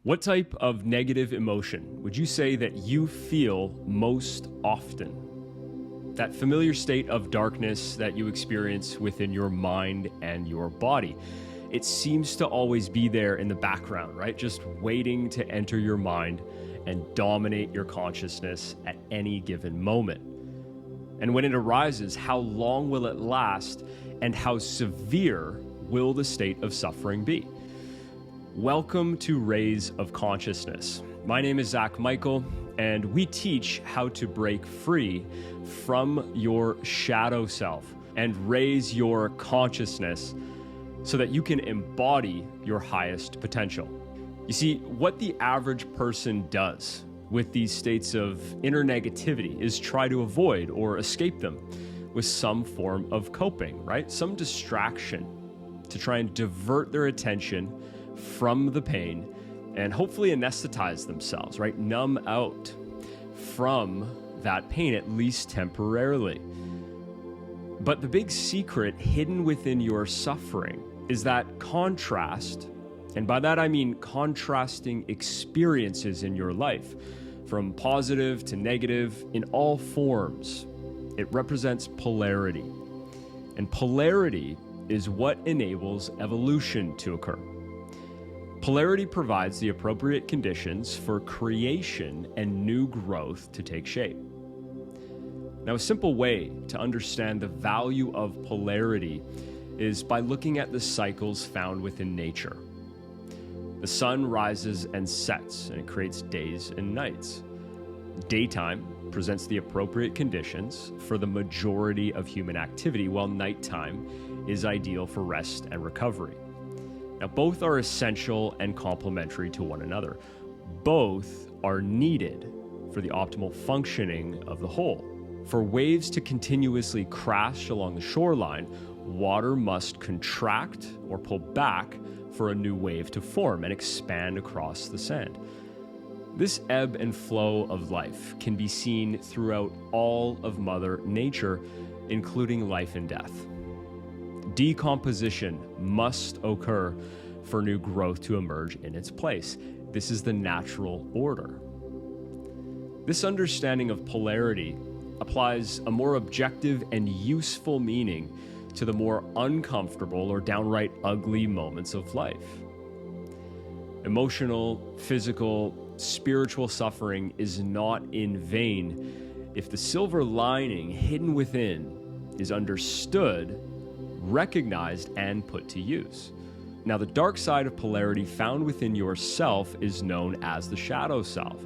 What type of negative emotion would you say that you feel most often? That familiar state of darkness that you experience within your mind and your body. It seems to always be there in the background, right? Just waiting to enter your mind and dominate your consciousness at any given moment. And when it arises, how long will it last, and how severe will the state of suffering be? Welcome to Rays of Consciousness. My name is Zach Michael, and we teach how to break free from your shadow self and raise your consciousness so that you can embody your highest potential. You see, what the average person does with these states of inner negativity is try to avoid or escape them with some form of coping, right? Some distraction to try and divert their attention from the pain and hopefully anesthetize themselves, right? Numb out from that pain, at least temporarily. But the big secret hidden within your suffering is that contrast, and by that I mean contrasting experiences in your life, from positive to negative in all forms. It represents polarity. And polarity is what enables evolution to occur. Polarity provides the appropriate conditions for creation and new growth to take shape. Now, a simple way to understand the value of polarity is by looking at the cycles found within nature. The sun rises and sets, and it creates days and nights. Daytime presents the appropriate conditions for the majority of human activity, while nighttime is ideal for rest and recovery. Now, both are essential and complementary to one another. Both are needed for the optimal functioning of the whole. For waves to continuously crash along the shoreline, water must contract or pull back for a new wave to form and expand across the sand. This ebb and flow of life can be seen throughout all of Mother Nature, including life and death. Decomposition must occur for new growth to emerge in its place. This is the natural order. This understanding of polarity applies a more objective and useful meaning to the more uncomfortable or downright ugly moments of life. Emotional, physical, spiritual suffering is not in vain if the silver lining hidden within is understood, recognized, and put to use. Now, the dark side of polarity found within yourself is known as the shadow self,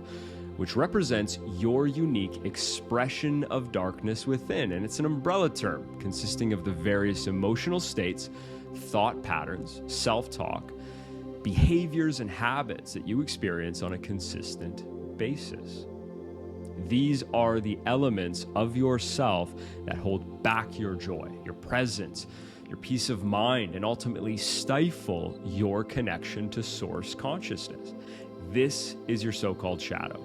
which represents your unique expression of darkness within. And it's an umbrella term consisting of the various emotional states, thought patterns, self-talk, behaviors, and habits that you experience on a consistent basis. These are the elements of yourself that hold back your joy, your presence, your peace of mind, and ultimately stifle your connection to source consciousness. This is your so-called shadow.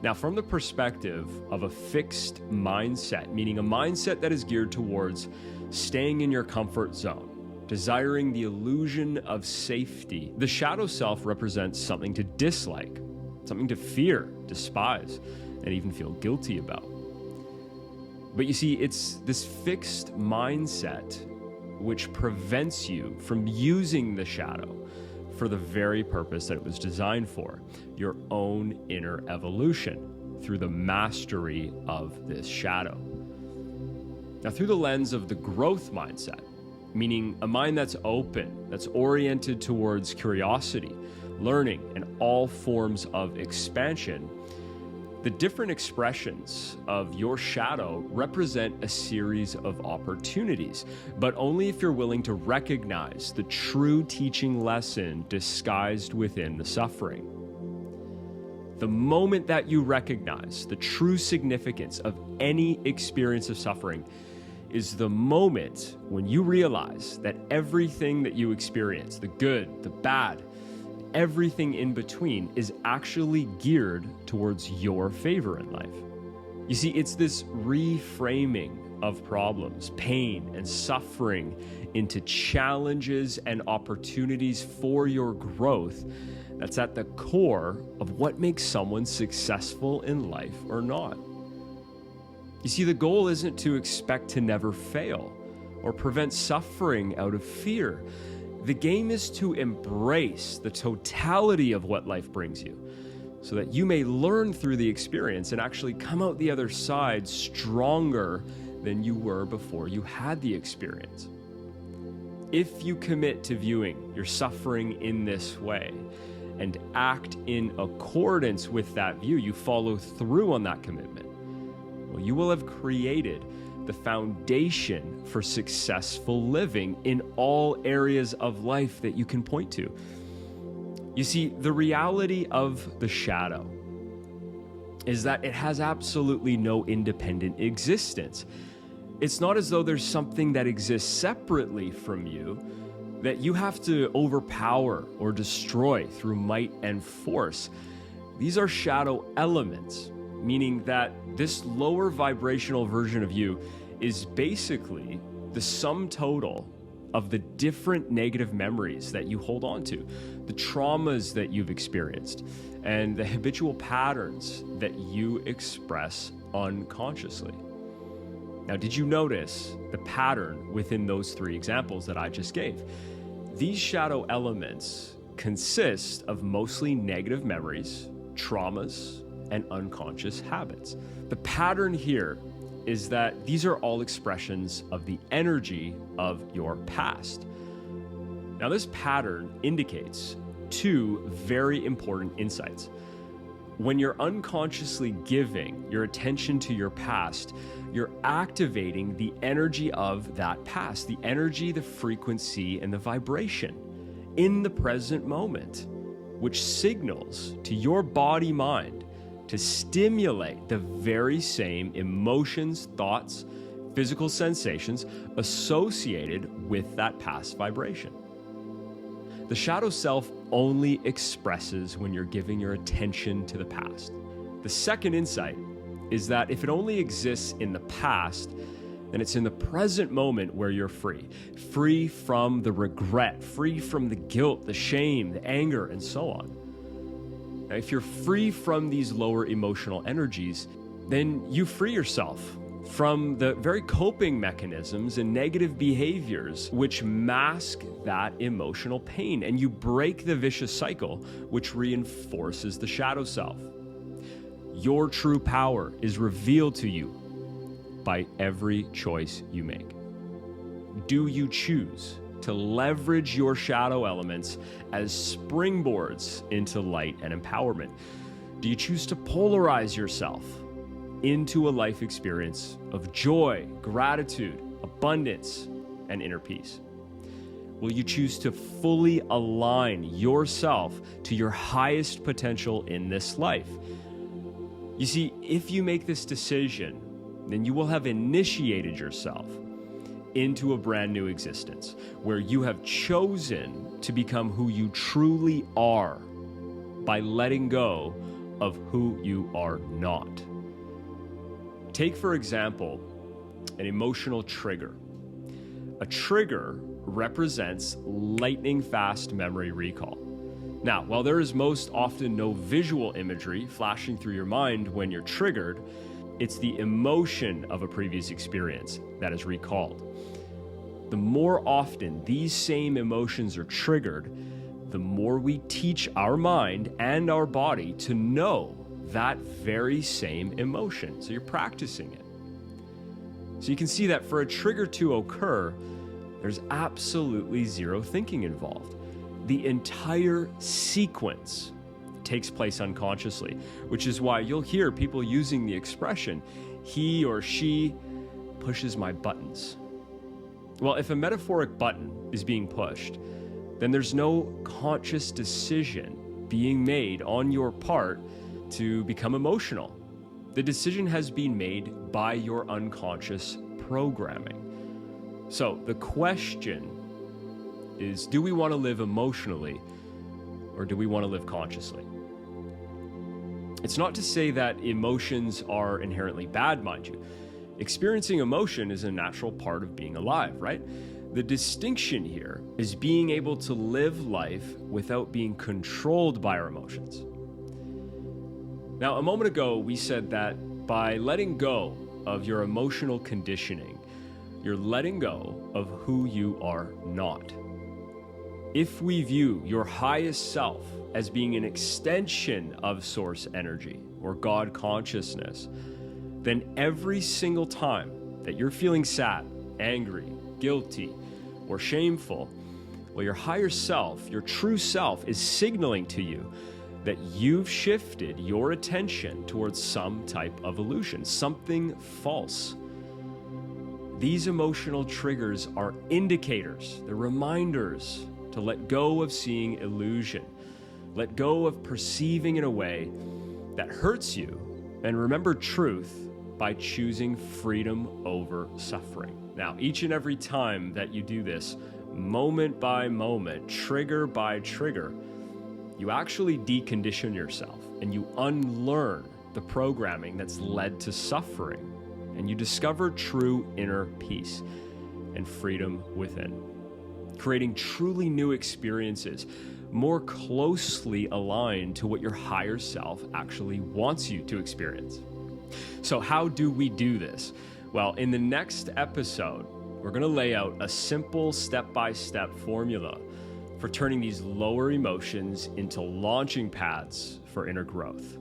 Now, from the perspective of a fixed mindset, meaning a mindset that is geared towards staying in your comfort zone, desiring the illusion of safety, the shadow self represents something to dislike, something to fear, despise, and even feel guilty about. But you see, it's this fixed mindset which prevents you from using the shadow for the very purpose that it was designed for, your own inner evolution through the mastery of this shadow. Now, through the lens of the growth mindset, meaning a mind that's open, that's oriented towards curiosity, learning, and all forms of expansion, the different expressions of your shadow represent a series of opportunities, but only if you're willing to recognize the true teaching lesson disguised within the suffering. The moment that you recognize the true significance of any experience of suffering is the moment when you realize that everything that you experience, the good, the bad, everything in between, is actually geared towards your favor in life. You see, it's this reframing of problems, pain, and suffering into challenges and opportunities for your growth, that's at the core of what makes someone successful in life or not. You see, the goal isn't to expect to never fail or prevent suffering out of fear. The game is to embrace the totality of what life brings you so that you may learn through the experience and actually come out the other side stronger than you were before you had the experience. If you commit to viewing your suffering in this way and act in accordance with that view, you follow through on that commitment, well, you will have created the foundation for successful living in all areas of life that you can point to. You see, the reality of the shadow is that it has absolutely no independent existence. It's not as though there's something that exists separately from you that you have to overpower or destroy through might and force. These are shadow elements, meaning that this lower vibrational version of you is basically the sum total of the different negative memories that you hold on to, the traumas that you've experienced, and the habitual patterns that you express unconsciously. Now, did you notice the pattern within those three examples that I just gave? These shadow elements consist of mostly negative memories, traumas, and unconscious habits. The pattern here is that these are all expressions of the energy of your past. Now, this pattern indicates two very important insights. When you're unconsciously giving your attention to your past, you're activating the energy of that past, the energy, the frequency, and the vibration in the present moment, which signals to your body-mind to stimulate the very same emotions, thoughts, physical sensations associated with that past vibration. The shadow self only expresses when you're giving your attention to the past. The second insight is that if it only exists in the past, then it's in the present moment where you're free from the regret, free from the guilt, the shame, the anger, and so on. Now, if you're free from these lower emotional energies, then you free yourself from the very coping mechanisms and negative behaviors which mask that emotional pain, and you break the vicious cycle which reinforces the shadow self. Your true power is revealed to you by every choice you make. Do you choose to leverage your shadow elements as springboards into light and empowerment? Do you choose to polarize yourself into a life experience of joy, gratitude, abundance, and inner peace? Will you choose to fully align yourself to your highest potential in this life? You see, if you make this decision, then you will have initiated yourself into a brand new existence where you have chosen to become who you truly are by letting go of who you are not. Take, for example, an emotional trigger. A trigger represents lightning fast memory recall. Now, while there is most often no visual imagery flashing through your mind when you're triggered, it's the emotion of a previous experience that is recalled. The more often these same emotions are triggered, the more we teach our mind and our body to know that very same emotion. So you're practicing it. So you can see that for a trigger to occur, there's absolutely zero thinking involved. The entire sequence takes place unconsciously, which is why you'll hear people using the expression, he or she pushes my buttons. Well, if a metaphoric button is being pushed, then there's no conscious decision being made on your part to become emotional. The decision has been made by your unconscious programming. So the question is, do we want to live emotionally or do we want to live consciously? It's not to say that emotions are inherently bad, mind you. Experiencing emotion is a natural part of being alive, right? The distinction here is being able to live life without being controlled by our emotions. Now, a moment ago, we said that by letting go of your emotional conditioning, you're letting go of who you are not. If we view your highest self as being an extension of source energy or God consciousness, then every single time that you're feeling sad, angry, guilty, or shameful, well, your higher self, your true self, is signaling to you that you've shifted your attention towards some type of illusion, something false. These emotional triggers are indicators, they're reminders to let go of seeing illusion, let go of perceiving in a way that hurts you, and remember truth by choosing freedom over suffering. Now, each and every time that you do this, moment by moment, trigger by trigger, you actually decondition yourself and you unlearn the programming that's led to suffering, and you discover true inner peace and freedom within, creating truly new experiences more closely aligned to what your higher self actually wants you to experience. So how do we do this? Well, in the next episode, we're going to lay out a simple step-by-step formula for turning these lower emotions into launching pads for inner growth.